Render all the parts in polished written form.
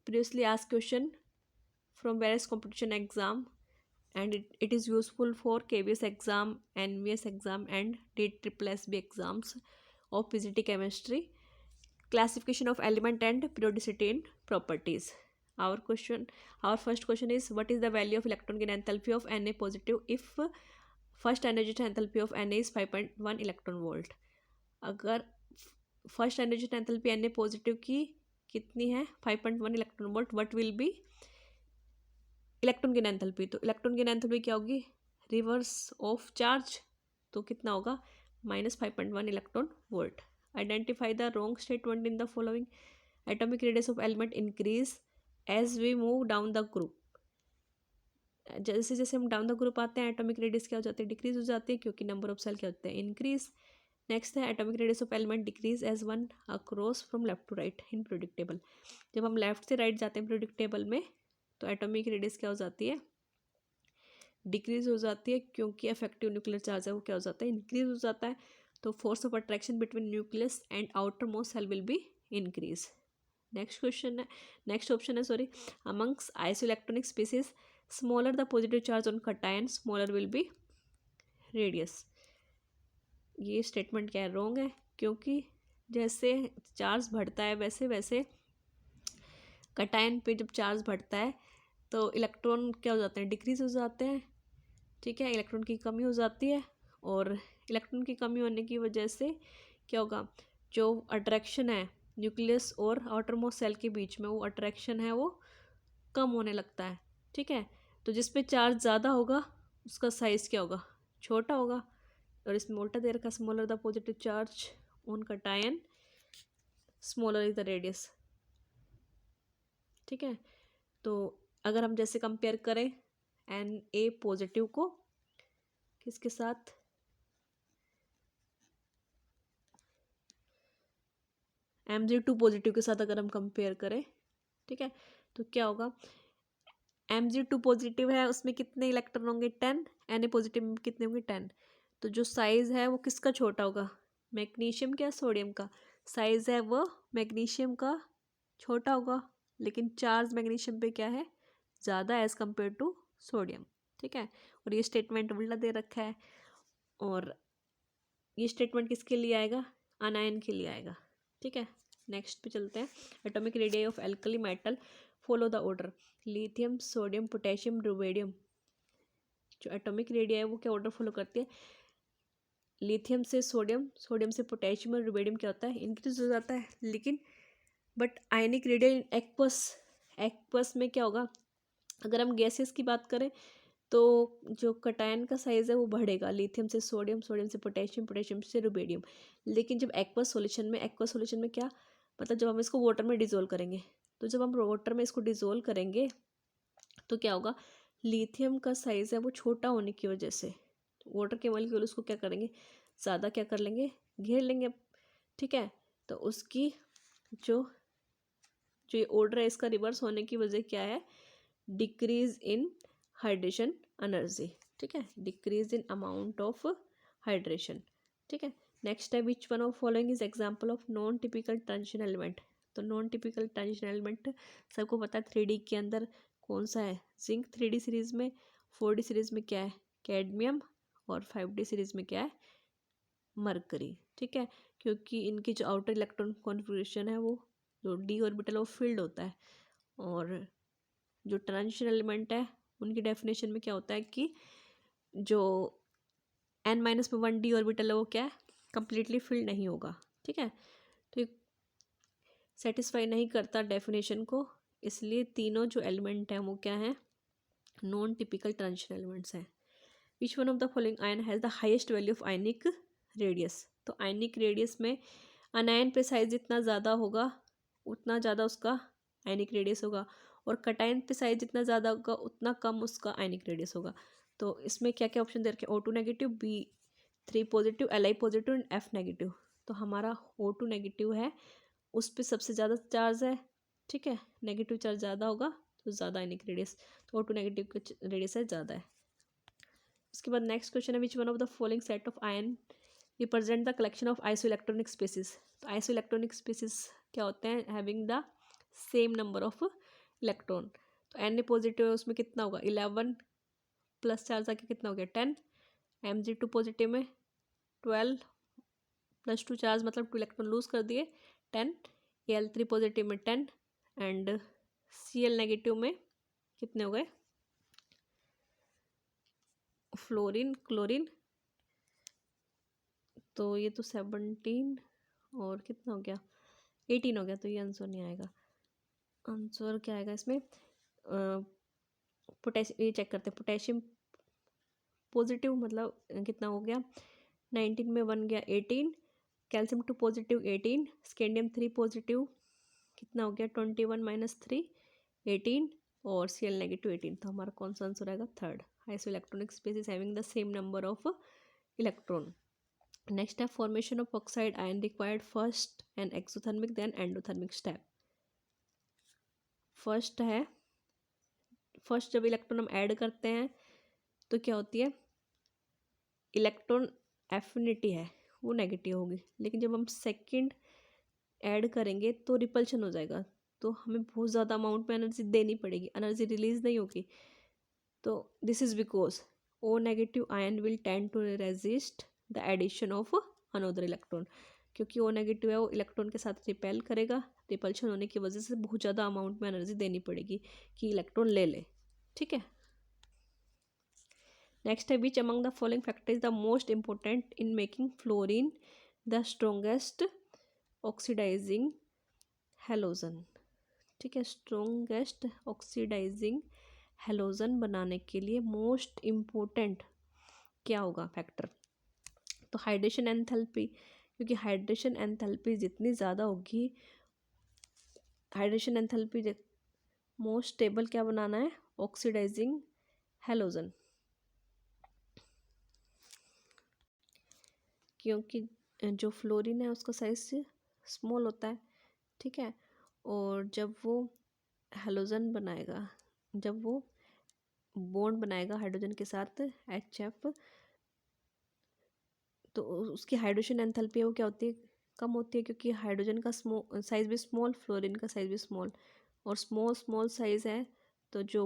previously asked question from various competition exam, and it is useful for KBS exam, NVS exam, and DSSB exams of PGT chemistry. Classification of element and periodicity in properties. Our first question is, what is the value of electron gain enthalpy of Na positive if first energy enthalpy of Na is 5.1 electron volt? अगर first energy enthalpy Na positive की कितनी है 5.1 electron volt, what will be electron gain enthalpy? तो electron gain enthalpy क्या होगी? Reverse of charge, तो कितना होगा? -5.1 electron volt. Identify the wrong statement in the following. Atomic radius of element increase as we move down the group. जैसे जैसे हम down the group आते हैं एटॉमिक रेडियस क्या हो जाती है? डिक्रीज हो जाती है, क्योंकि नंबर ऑफ सेल क्या होते हैं? इंक्रीज. नेक्स्ट है atomic radius of element decrease as one across from left to right in predictable. जब हम लेफ्ट से राइट जाते हैं प्रेडिक्टेबल में तो एटॉमिक रेडियस क्या हो जाती है? डिक्रीज हो जाती है, क्योंकि इफेक्टिव न्यूक्लियर चार्ज है वो क्या हो जाता है? इंक्रीज हो जाता है. तो force of attraction between nucleus and outermost shell will be increase. Next option है sorry, amongst isoelectronic species smaller the positive charge on cation, smaller will be radius. ये स्टेटमेंट क्या है? रॉन्ग है, क्योंकि जैसे चार्ज बढ़ता है वैसे वैसे कटायन पे जब चार्ज बढ़ता है तो इलेक्ट्रॉन क्या हो जाते हैं? डिक्रीज हो जाते हैं. ठीक है, इलेक्ट्रॉन की कमी हो जाती है, और इलेक्ट्रॉन की कमी होने की वजह से क्या होगा? जो अट्रैक्शन है न्यूक्लियस और आउटर मोस्ट सेल के बीच में, वो अट्रैक्शन है वो कम होने लगता है. ठीक है, तो जिस पे चार्ज ज़्यादा होगा उसका साइज़ क्या होगा? छोटा होगा. और इसमें उल्टा दे रखा, smaller the positive charge on cation, smaller is the radius. ठीक है, तो अगर हम जैसे कंपेयर करें Na पॉजिटिव को किसके साथ? Mg2 पॉजिटिव के साथ अगर हम कंपेयर करें, ठीक है, तो क्या होगा? Mg2 पॉजिटिव है, उसमें कितने इलेक्ट्रॉन होंगे? 10. Na पॉजिटिव में कितने होंगे? 10. तो जो साइज़ है वो किसका छोटा होगा? मैग्नीशियम का, सोडियम का? साइज़ है वो मैग्नीशियम का छोटा होगा, लेकिन चार्ज मैग्नीशियम पे क्या है? ज़्यादा एज़ कम्पेयर टू सोडियम. ठीक है, और ये स्टेटमेंट उल्टा दे रखा है, और ये स्टेटमेंट किसके लिए आएगा? अनायन के लिए आएगा. ठीक है, नेक्स्ट पे चलते हैं. Atomic radius of alkali metal follow the order. Lithium, sodium, potassium, rubidium. जो एटॉमिक रेडियस है वो क्या ऑर्डर फॉलो करती है? लिथियम से सोडियम, सोडियम से पोटेशियम, और रुबेडियम क्या होता है? इंक्रीज हो जाता है. लेकिन बट आयनिक रेडियस एक्वस में क्या होगा? अगर हम गैसेस की बात करें तो जो कटायन का साइज़ है वो बढ़ेगा, लिथियम से सोडियम, सोडियम से पोटेशियम, पोटेशियम से रुबेडियम. लेकिन जब एक्वस सॉल्यूशन में क्या मतलब, जब हम इसको वाटर में डिज़ोल्व करेंगे, तो जब हम वाटर में इसको डिज़ोल्व करेंगे तो क्या होगा? लिथियम का साइज़ है वो छोटा होने की वजह से वाटर के मॉलिक्यूल उसको क्या करेंगे? ज़्यादा क्या कर लेंगे? घेर लेंगे. ठीक है, तो उसकी जो ये ऑर्डर है इसका रिवर्स होने की वजह क्या है? Decrease in hydration energy. ठीक है, decrease in amount of hydration. ठीक है, नेक्स्ट है which one of following is example of non typical transition element. तो नॉन टिपिकल ट्रांजिशन एलिमेंट सबको पता है 3D के अंदर कौन सा है? जिंक. 3D सीरीज में, 4D सीरीज में क्या है? कैडमियम. और 5D सीरीज में क्या है? मरकरी. ठीक है, क्योंकि इनकी जो आउटर इलेक्ट्रॉन कॉन्फ़िगरेशन है वो जो डी ऑर्बिटल ऑफ फील्ड होता है, और जो ट्रांजिशन एलिमेंट है उनकी डेफिनेशन में क्या होता है कि जो n-1 डी ऑर्बिटल है वो क्या है? कंप्लीटली फिल्ड नहीं होगा. ठीक है, तो सेटिस्फाई नहीं करता डेफिनेशन को, इसलिए तीनों जो एलिमेंट हैं वो क्या हैं? नॉन टिपिकल ट्रांजिशन एलिमेंट्स हैं. Which one of the following ion has the highest value of ionic radius. तो आयनिक रेडियस में अनायन पे साइज जितना ज़्यादा होगा उतना ज़्यादा उसका आयनिक रेडियस होगा, और कटायन पे साइज जितना ज़्यादा होगा उतना कम उसका आयनिक रेडियस होगा. तो इसमें क्या क्या ऑप्शन दे रखे? O2 negative, B3 positive, Li positive and F negative. तो हमारा O2 नेगेटिव है, उस पर सबसे ज़्यादा चार्ज है. ठीक है, नेगेटिव चार्ज ज़्यादा होगा तो ज़्यादा आयनिक रेडियस, तो O2 नेगेटिव का रेडियस है ज़्यादा है. उसके बाद नेक्स्ट क्वेश्चन है which one of the following set of ion represent the collection of isoelectronic species. तो आइसोइलेक्ट्रॉनिक स्पीसीज क्या होते हैं? Having the same number of electron. तो Na पॉजिटिव है उसमें कितना होगा 11 प्लस चार्ज आके कितना हो गया 10। Mg2 पॉजिटिव में 12 प्लस 2 चार्ज मतलब 2 इलेक्ट्रॉन लूज कर दिए 10। Al3 पॉजिटिव में 10 एंड Cl नेगेटिव में कितने हो गए फ्लोरीन क्लोरीन। तो ये तो 17 और कितना हो गया 18 हो गया। तो ये आंसर नहीं आएगा। आंसर क्या आएगा इसमें पोटेशियम। ये चेक करते हैं पोटेशियम पॉजिटिव मतलब कितना हो गया 19 में 1 गया 18। Calcium 2 positive 18। स्कैंडियम 3 पॉजिटिव कितना हो गया 21 माइनस 3 18 और Cl नेगेटिव 18। तो हमारा कौन सा आंसर आएगा third. Isoelectronic species having the same number of electron. Next है formation of oxide ion required first and exothermic then endothermic step. First है फर्स्ट जब इलेक्ट्रॉन हम ऐड करते हैं तो क्या होती है इलेक्ट्रॉन एफिनिटी है वो नेगेटिव होगी। लेकिन जब हम सेकंड ऐड करेंगे तो रिपल्शन हो जाएगा। तो हमें बहुत ज़्यादा अमाउंट में एनर्जी देनी पड़ेगी एनर्जी रिलीज नहीं होगी। तो this is because O negative ion will tend to resist the addition of another electron. क्योंकि ओ नेगेटिव है वो इलेक्ट्रॉन के साथ रिपेल करेगा। रिपल्शन होने की वजह से बहुत ज़्यादा अमाउंट में एनर्जी देनी पड़ेगी कि इलेक्ट्रॉन ले ले। ठीक है। नेक्स्ट है which among the following factor is the most important in making fluorine the strongest oxidising halogen. ठीक है। स्ट्रोंगेस्ट ऑक्सीडाइजिंग हेलोजन बनाने के लिए मोस्ट इम्पोर्टेंट क्या होगा फैक्टर। तो हाइड्रेशन एंथैल्पी। क्योंकि हाइड्रेशन एंथैल्पी जितनी ज़्यादा होगी हाइड्रेशन एंथैल्पी मोस्ट स्टेबल क्या बनाना है ऑक्सीडाइजिंग हेलोजन। क्योंकि जो फ्लोरीन है उसका साइज स्मॉल होता है। ठीक है। और जब वो हेलोजन बनाएगा जब वो बॉन्ड बनाएगा हाइड्रोजन के साथ HF तो उसकी हाइड्रोजन एंथैल्पी वो क्या होती है कम होती है। क्योंकि हाइड्रोजन का साइज भी स्मॉल फ्लोरीन का साइज भी स्मॉल और स्मॉल साइज है तो जो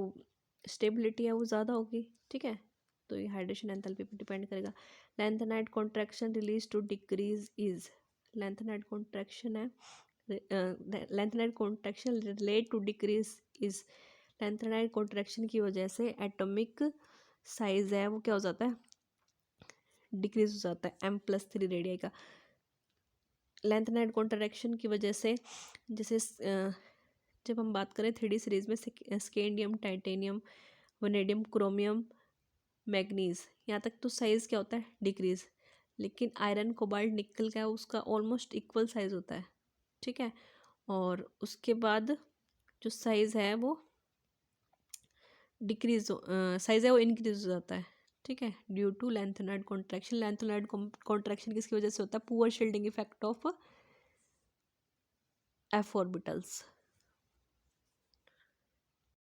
स्टेबिलिटी है वो ज़्यादा होगी। ठीक है। तो ये हाइड्रोजन एंथैल्पी पर डिपेंड करेगा। Lanthanide contraction release to decrease is. Lanthanide contraction है lanthanide contraction relate to decrease is. Lanthanide contraction की वजह से एटॉमिक साइज है वो क्या हो जाता है डिक्रीज हो जाता है M+3 रेडियाई का। लेंथेनाइड कॉन्ट्रैक्शन की वजह से जैसे जब हम बात करें 3D सीरीज में scandium titanium vanadium chromium manganese यहाँ तक तो साइज़ क्या होता है डिक्रीज। लेकिन आयरन कोबाल्ट निकल का उसका ऑलमोस्ट इक्वल साइज़ होता है। ठीक है। और उसके बाद जो साइज़ है वो डिक्रीज साइज़ है वो इंक्रीज हो जाता है। ठीक है। Due to lanthanide contraction. Lanthanide contraction किसकी वजह से होता है poor shielding effect of f orbitals.